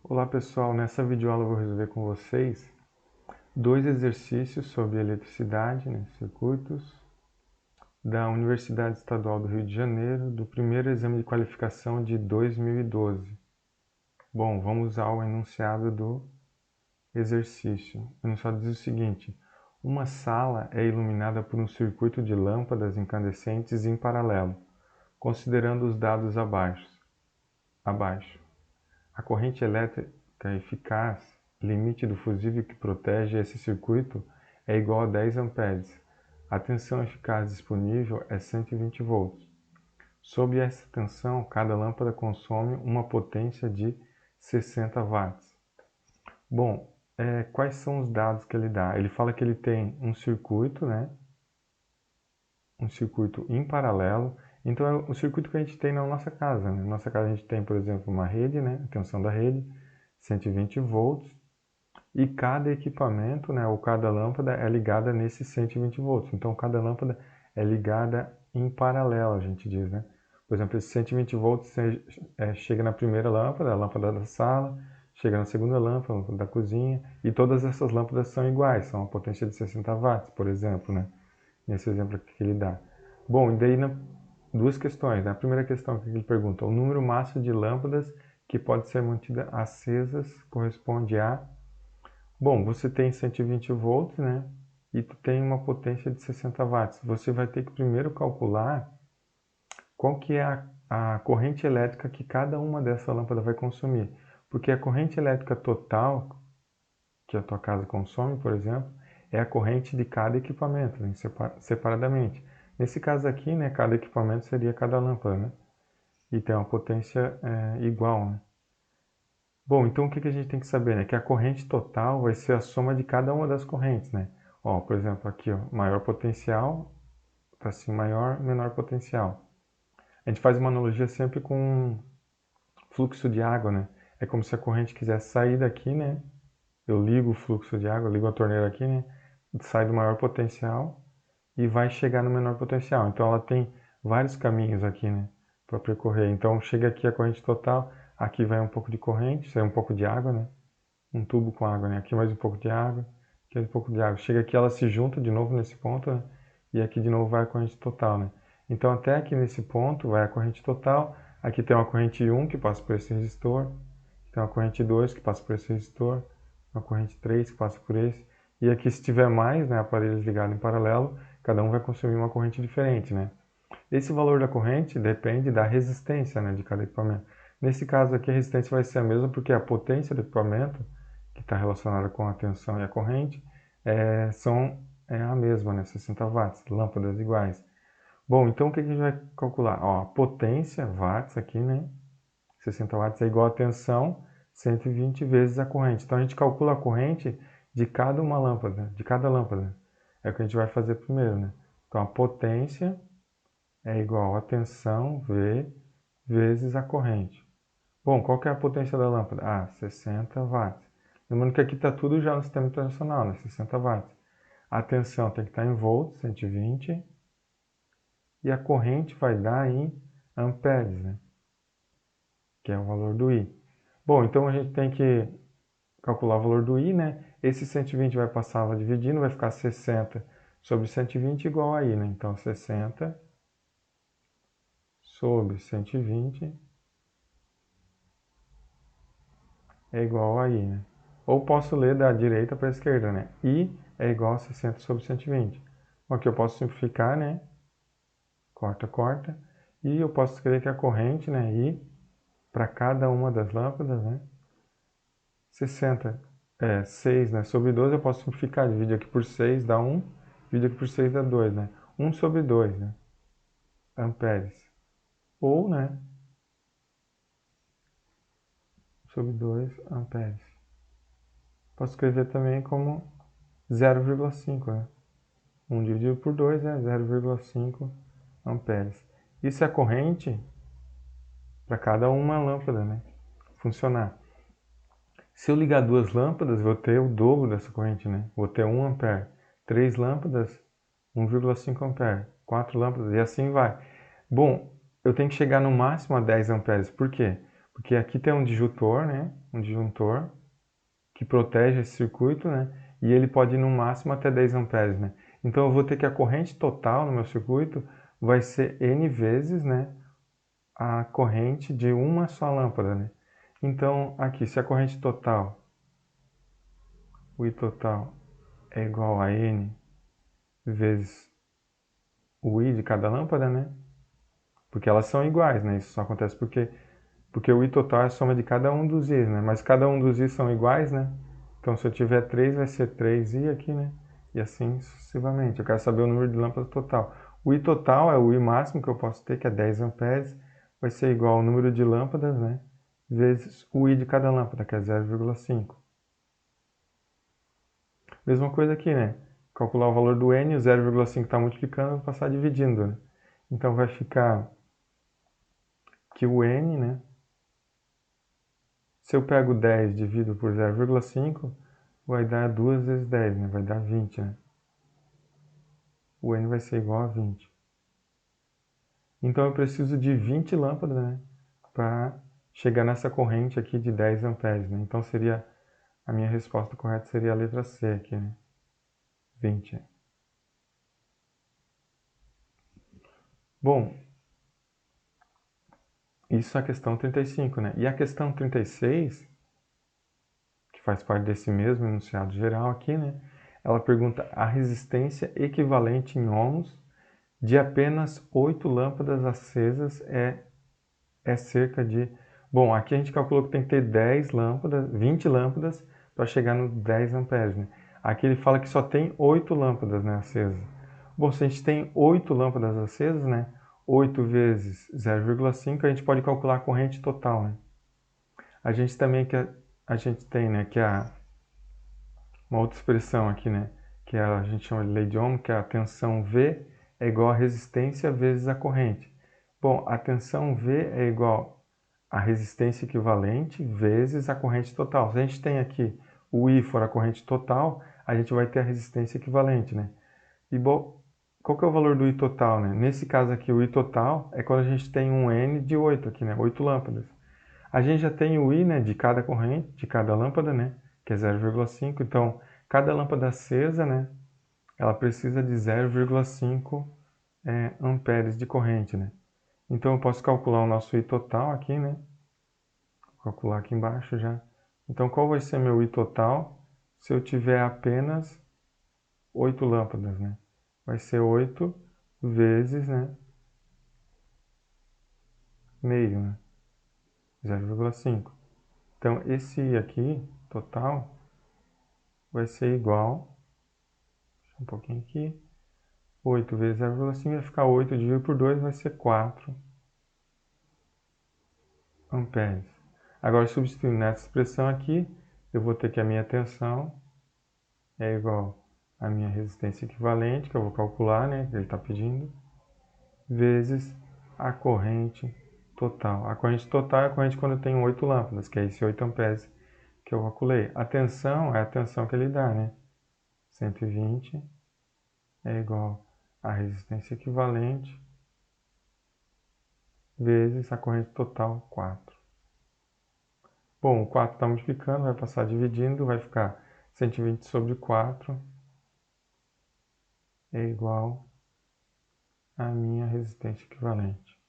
Olá pessoal, nessa videoaula eu vou resolver com vocês dois exercícios sobre eletricidade, circuitos, da Universidade Estadual do Rio de Janeiro, do primeiro exame de qualificação de 2012. Bom, vamos ao enunciado do exercício. O enunciado diz o seguinte: uma sala é iluminada por um circuito de lâmpadas incandescentes em paralelo, considerando os dados abaixo. A corrente elétrica eficaz, limite do fusível que protege esse circuito, é igual a 10 amperes. A tensão eficaz disponível é 120 volts. Sob essa tensão, cada lâmpada consome uma potência de 60 watts. Bom, quais são os dados que ele dá? Ele fala que ele tem um circuito, um circuito em paralelo. Então é o circuito que a gente tem na nossa casa. Na nossa casa a gente tem, por exemplo, uma rede, a tensão da rede, 120 volts, e cada equipamento, ou cada lâmpada é ligada nesses 120 volts. Então cada lâmpada é ligada em paralelo, a gente diz, Por exemplo, esse 120 volts chega na primeira lâmpada, a lâmpada da sala, chega na segunda lâmpada, a lâmpada da cozinha, e todas essas lâmpadas são iguais, são a potência de 60 watts, por exemplo, nesse exemplo aqui que ele dá. Bom, e daí duas questões. A primeira questão que ele pergunta: o número máximo de lâmpadas que pode ser mantida acesas corresponde a... Bom, você tem 120 volts, e tu tem uma potência de 60 watts. Você vai ter que primeiro calcular qual que é a corrente elétrica que cada uma dessa lâmpada vai consumir. Porque a corrente elétrica total que a tua casa consome, por exemplo, é a corrente de cada equipamento, separadamente. Nesse caso aqui, cada equipamento seria cada lâmpada, e tem uma potência igual, Bom, então o que a gente tem que saber, Que a corrente total vai ser a soma de cada uma das correntes, Ó, por exemplo, aqui, ó, maior potencial, tá assim, maior, menor potencial. A gente faz uma analogia sempre com fluxo de água, É como se a corrente quisesse sair daqui, Eu ligo o fluxo de água, ligo a torneira aqui, Sai do maior potencial e vai chegar no menor potencial. Então ela tem vários caminhos aqui, para percorrer. Então chega aqui a corrente total, aqui vai um pouco de corrente, sai um pouco de água, Um tubo com água, Aqui mais um pouco de água, aqui mais um pouco de água. Chega aqui, ela se junta de novo nesse ponto, E aqui de novo vai a corrente total, Então até aqui nesse ponto vai a corrente total. Aqui tem uma corrente 1 que passa por esse resistor, tem uma corrente 2 que passa por esse resistor, uma corrente 3 que passa por esse. E aqui, se tiver mais, aparelhos ligados em paralelo, cada um vai consumir uma corrente diferente, Esse valor da corrente depende da resistência, de cada equipamento. Nesse caso aqui, a resistência vai ser a mesma porque a potência do equipamento, que está relacionada com a tensão e a corrente, é a mesma, 60 watts, lâmpadas iguais. Bom, então o que a gente vai calcular? Ó, a potência, watts aqui, 60 watts é igual a tensão, 120 vezes a corrente. Então a gente calcula a corrente de cada uma lâmpada, de cada lâmpada. É o que a gente vai fazer primeiro, Então a potência é igual a tensão V vezes a corrente. Bom, qual que é a potência da lâmpada? 60 watts. Lembrando que aqui está tudo já no sistema internacional, 60 watts. A tensão tem que estar em volts, 120. E a corrente vai dar em amperes, Que é o valor do I. Bom, então a gente tem que calcular o valor do I, Esse 120 vai passar dividindo, vai ficar 60 sobre 120 igual a I, Então 60 sobre 120 é igual a I, Ou posso ler da direita para a esquerda, I é igual a 60 sobre 120. Aqui eu posso simplificar, Corta, corta. E eu posso escrever que a corrente, I, para cada uma das lâmpadas, 60 6, sobre 12 eu posso simplificar. Dividir aqui por 6 dá 1, dividir aqui por 6 dá 2, 1 sobre 2, amperes. Ou, sobre 2 amperes. Posso escrever também como 0,5, 1 dividido por 2 é 0,5 amperes. Isso é a corrente para cada uma lâmpada, funcionar. Se eu ligar duas lâmpadas, vou ter o dobro dessa corrente, Vou ter 1 ampere. 3 lâmpadas, 1,5 ampere. 4 lâmpadas e assim vai. Bom, eu tenho que chegar no máximo a 10 amperes. Por quê? Porque aqui tem um disjuntor, né? Um disjuntor que protege esse circuito, né? E ele pode ir no máximo até 10 amperes, né? Então eu vou ter que a corrente total no meu circuito vai ser N vezes, né? A corrente de uma só lâmpada, né? Então aqui, se a corrente total, o I total é igual a N vezes o I de cada lâmpada, né? Porque elas são iguais, né? Isso só acontece porque o I total é a soma de cada um dos I's, né? Mas cada um dos I's são iguais, né? Então se eu tiver 3, vai ser 3I aqui, né? E assim sucessivamente. Eu quero saber o número de lâmpadas total. O I total é o I máximo que eu posso ter, que é 10 amperes. Vai ser igual ao número de lâmpadas, né? Vezes o I de cada lâmpada, que é 0,5. Mesma coisa aqui, né? Calcular o valor do N, o 0,5 está multiplicando, eu vou passar dividindo, né? Então vai ficar que o N, né? Se eu pego 10 e divido por 0,5, vai dar 2 vezes 10, né? Vai dar 20, né? O N vai ser igual a 20. Então eu preciso de 20 lâmpadas, né? Para chegar nessa corrente aqui de 10 amperes, né? Então seria, a minha resposta correta seria a letra C aqui, né? 20. Bom, isso é a questão 35, né? E a questão 36, que faz parte desse mesmo enunciado geral aqui, né? Ela pergunta a resistência equivalente em ohms de apenas 8 lâmpadas acesas é cerca de... Bom, aqui a gente calculou que tem que ter 10 lâmpadas, 20 lâmpadas para chegar no 10 amperes, né? Aqui ele fala que só tem 8 lâmpadas, né, acesas. Bom, se a gente tem 8 lâmpadas acesas, né? 8 vezes 0,5, a gente pode calcular a corrente total, né? A gente também a gente tem, né, uma outra expressão aqui, né, que a gente chama de lei de Ohm, que é a tensão V é igual a resistência vezes a corrente. Bom, a tensão V é igual a resistência equivalente vezes a corrente total. Se a gente tem aqui o I for a corrente total, a gente vai ter a resistência equivalente, né? E bom, qual que é o valor do I total, né? Nesse caso aqui, o I total é quando a gente tem um N de 8 aqui, né? 8 lâmpadas. A gente já tem o I, né, de cada corrente, de cada lâmpada, né, que é 0,5. Então, cada lâmpada acesa, né, ela precisa de 0,5 amperes de corrente, né. Então, eu posso calcular o nosso I total aqui, né, vou calcular aqui embaixo já. Então, qual vai ser meu I total se eu tiver apenas 8 lâmpadas, né? Vai ser 8 vezes, né, meio, né, 0,5. Então, esse I aqui, total, vai ser igual, um pouquinho aqui, 8 vezes 0,5 vai ficar 8 dividido por 2 vai ser 4 amperes. Agora, substituindo nessa expressão aqui, eu vou ter que a minha tensão é igual à minha resistência equivalente, que eu vou calcular, né, que ele está pedindo, vezes a corrente total. A corrente total é a corrente quando eu tenho 8 lâmpadas, que é esse 8 amperes que eu calculei. A tensão é a tensão que ele dá, né? 120 é igual à resistência equivalente vezes a corrente total, 4. Bom, o 4 está multiplicando, vai passar dividindo, vai ficar 120 sobre 4 é igual à minha resistência equivalente.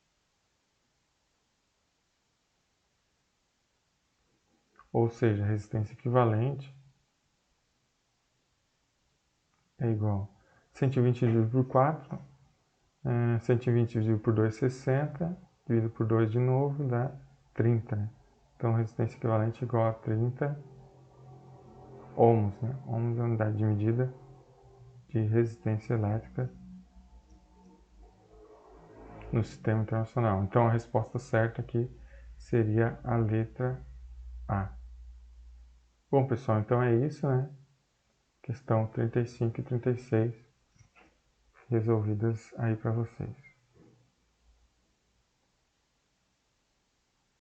Ou seja, a resistência equivalente é igual a 120 dividido por 4, 120 dividido por 2, 60, dividido por 2 de novo, dá 30, né? Então, resistência equivalente é igual a 30 ohms, né? Ohms é a unidade de medida de resistência elétrica no sistema internacional. Então, a resposta certa aqui seria a letra A. Bom, pessoal, então é isso, né? Questão 35 e 36 resolvidas aí para vocês.